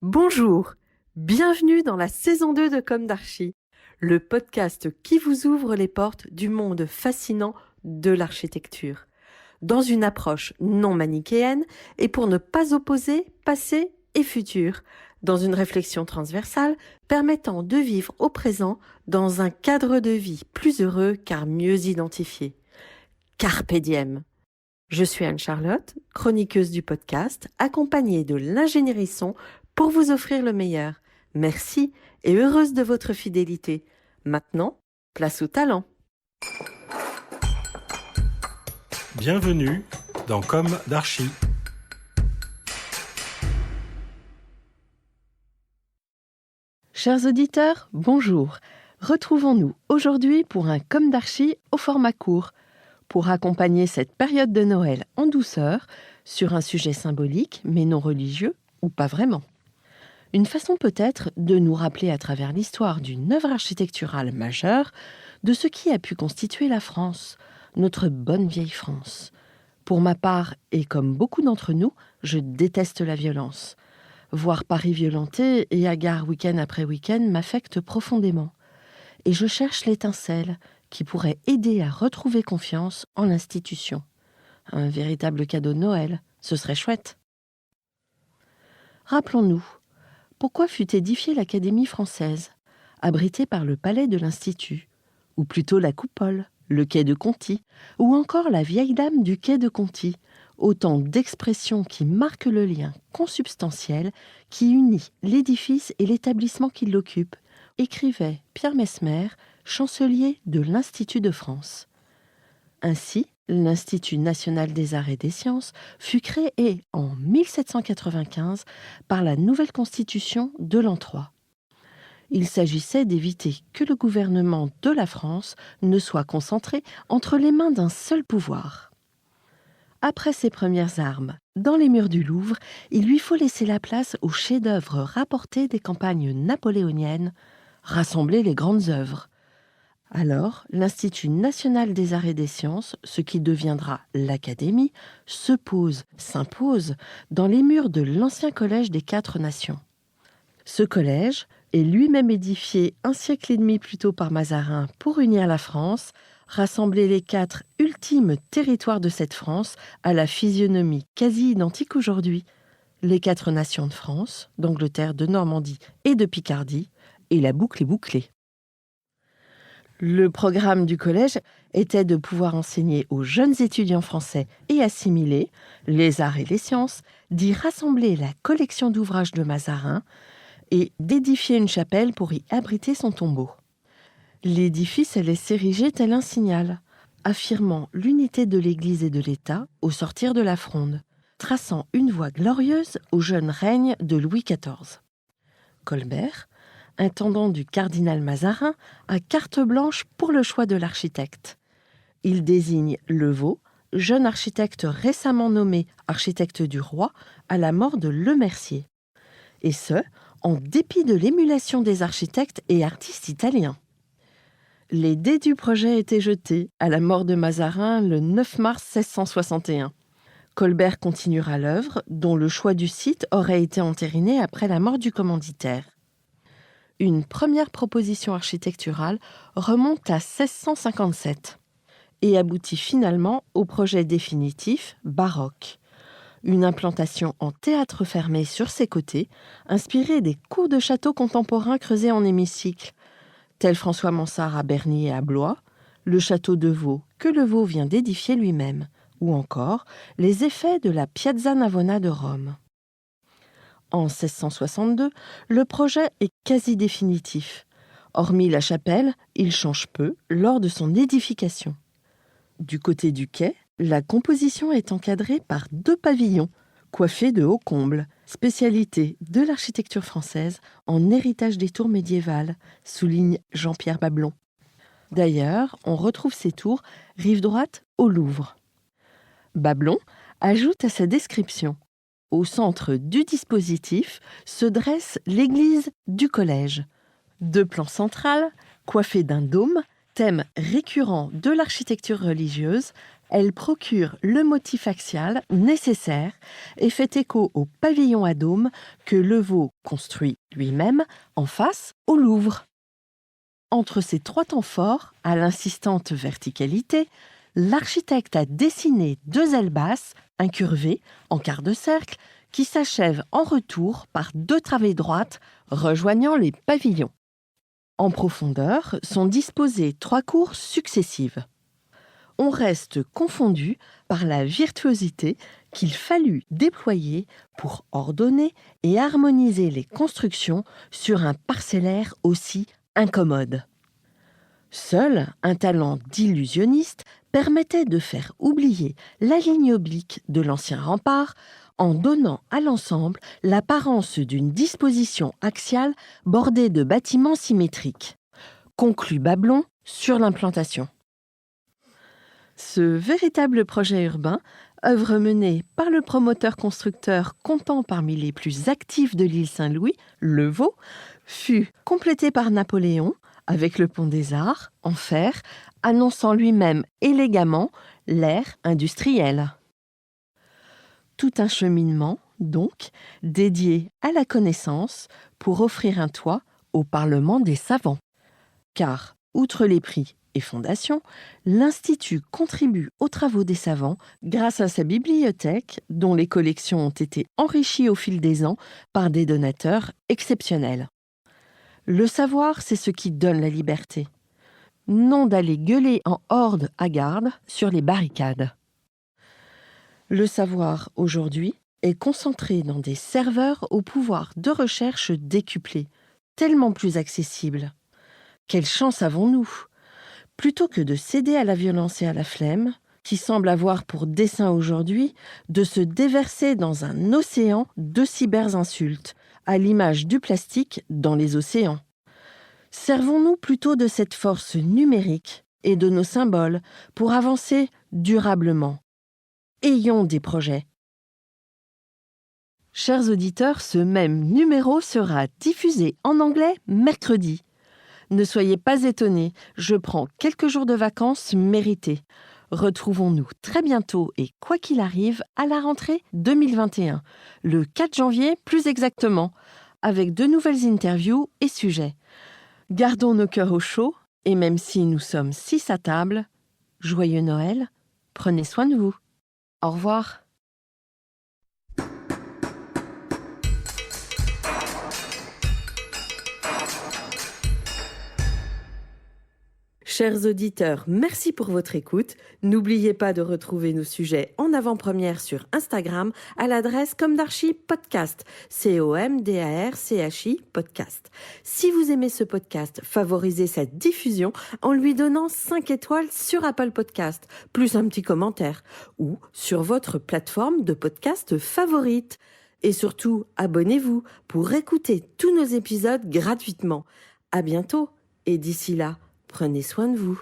Bonjour, bienvenue dans la saison 2 de Comme d'Archi, le podcast qui vous ouvre les portes du monde fascinant de l'architecture, dans une approche non manichéenne et pour ne pas opposer passé et futur, dans une réflexion transversale permettant de vivre au présent dans un cadre de vie plus heureux car mieux identifié. Carpe diem. Je suis Anne-Charlotte, chroniqueuse du podcast, accompagnée de l'ingénierie son pour vous offrir le meilleur. Merci et heureuse de votre fidélité. Maintenant, place au talent. Bienvenue dans Comme d'Archi. Chers auditeurs, bonjour. Retrouvons-nous aujourd'hui pour un Comme d'Archi au format court, pour accompagner cette période de Noël en douceur sur un sujet symbolique mais non religieux ou pas vraiment. Une façon peut-être de nous rappeler à travers l'histoire d'une œuvre architecturale majeure de ce qui a pu constituer la France, notre bonne vieille France. Pour ma part, et comme beaucoup d'entre nous, je déteste la violence. Voir Paris violenté et hagard week-end après week-end m'affecte profondément. Et je cherche l'étincelle qui pourrait aider à retrouver confiance en l'institution. Un véritable cadeau de Noël, ce serait chouette. Rappelons-nous, pourquoi fut édifiée l'Académie française, abritée par le palais de l'Institut, ou plutôt la coupole, le quai de Conti, ou encore la vieille dame du quai de Conti, autant d'expressions qui marquent le lien consubstantiel qui unit l'édifice et l'établissement qui l'occupe, écrivait Pierre Messmer, chancelier de l'Institut de France. Ainsi, l'Institut national des arts et des sciences fut créé en 1795 par la nouvelle constitution de l'an 3. Il s'agissait d'éviter que le gouvernement de la France ne soit concentré entre les mains d'un seul pouvoir. Après ses premières armes, dans les murs du Louvre, il lui faut laisser la place aux chefs-d'œuvre rapportés des campagnes napoléoniennes, rassembler les grandes œuvres. Alors, l'Institut national des arts et des sciences, ce qui deviendra l'Académie, s'impose dans les murs de l'ancien collège des 4 nations. Ce collège est lui-même édifié un siècle et demi plus tôt par Mazarin pour unir la France, rassembler les 4 ultimes territoires de cette France à la physionomie quasi identique aujourd'hui. Les 4 nations de France, d'Angleterre, de Normandie et de Picardie, et la boucle est bouclée. Le programme du collège était de pouvoir enseigner aux jeunes étudiants français et assimilés les arts et les sciences, d'y rassembler la collection d'ouvrages de Mazarin et d'édifier une chapelle pour y abriter son tombeau. L'édifice allait s'ériger tel un signal, affirmant l'unité de l'Église et de l'État au sortir de la Fronde, traçant une voie glorieuse au jeune règne de Louis XIV. Colbert, intendant du cardinal Mazarin, a carte blanche pour le choix de l'architecte. Il désigne Levaux, jeune architecte récemment nommé architecte du roi à la mort de Lemercier. Et ce, en dépit de l'émulation des architectes et artistes italiens. Les dés du projet étaient jetés à la mort de Mazarin le 9 mars 1661. Colbert continuera l'œuvre, dont le choix du site aurait été entériné après la mort du commanditaire. Une première proposition architecturale remonte à 1657 et aboutit finalement au projet définitif baroque. Une implantation en théâtre fermé sur ses côtés, inspirée des cours de châteaux contemporains creusés en hémicycle, tel François Mansart à Berny et à Blois, le château de Vaux que le Vaux vient d'édifier lui-même, ou encore les effets de la Piazza Navona de Rome. En 1662, le projet est quasi définitif. Hormis la chapelle, il change peu lors de son édification. Du côté du quai, la composition est encadrée par 2 pavillons, coiffés de hauts combles, spécialité de l'architecture française en héritage des tours médiévales, souligne Jean-Pierre Bablon. D'ailleurs, on retrouve ces tours rive droite au Louvre. Bablon ajoute à sa description: au centre du dispositif se dresse l'église du collège. 2 plans centrales, coiffés d'un dôme, thème récurrent de l'architecture religieuse, Elle procure le motif axial nécessaire et fait écho au pavillon à dôme que Levau construit lui-même en face au Louvre. Entre ces trois temps forts, à l'insistante verticalité, l'architecte a dessiné 2 ailes basses, incurvées, en quart de cercle, qui s'achèvent en retour par 2 travées droites rejoignant les pavillons. En profondeur sont disposées 3 cours successives. On reste confondu par la virtuosité qu'il fallut déployer pour ordonner et harmoniser les constructions sur un parcellaire aussi incommode. Seul un talent d'illusionniste permettait de faire oublier la ligne oblique de l'ancien rempart en donnant à l'ensemble l'apparence d'une disposition axiale bordée de bâtiments symétriques. Conclut Bablon sur l'implantation. Ce véritable projet urbain, œuvre menée par le promoteur-constructeur comptant parmi les plus actifs de l'île Saint-Louis, Levau, fut complété par Napoléon avec le pont des Arts, en fer, annonçant lui-même élégamment l'ère industrielle. Tout un cheminement, donc, dédié à la connaissance pour offrir un toit au Parlement des savants. Car, outre les prix et fondations, l'Institut contribue aux travaux des savants grâce à sa bibliothèque, dont les collections ont été enrichies au fil des ans par des donateurs exceptionnels. Le savoir, c'est ce qui donne la liberté. Non d'aller gueuler en horde à garde sur les barricades. Le savoir, aujourd'hui, est concentré dans des serveurs au pouvoir de recherche décuplé, tellement plus accessible. Quelle chance avons-nous ? Plutôt que de céder à la violence et à la flemme, qui semble avoir pour dessein aujourd'hui de se déverser dans un océan de cyberinsultes, à l'image du plastique dans les océans. Servons-nous plutôt de cette force numérique et de nos symboles pour avancer durablement. Ayons des projets. Chers auditeurs, ce même numéro sera diffusé en anglais mercredi. Ne soyez pas étonnés, je prends quelques jours de vacances méritées. Retrouvons-nous très bientôt et quoi qu'il arrive à la rentrée 2021, le 4 janvier plus exactement, avec de nouvelles interviews et sujets. Gardons nos cœurs au chaud et même si nous sommes 6 à table, joyeux Noël, prenez soin de vous. Au revoir. Chers auditeurs, merci pour votre écoute. N'oubliez pas de retrouver nos sujets en avant-première sur Instagram à l'adresse Comdarchi Podcast, COMDARCHI Podcast. Si vous aimez ce podcast, favorisez sa diffusion en lui donnant 5 étoiles sur Apple Podcast, plus un petit commentaire, ou sur votre plateforme de podcast favorite. Et surtout, abonnez-vous pour écouter tous nos épisodes gratuitement. À bientôt et d'ici là, prenez soin de vous.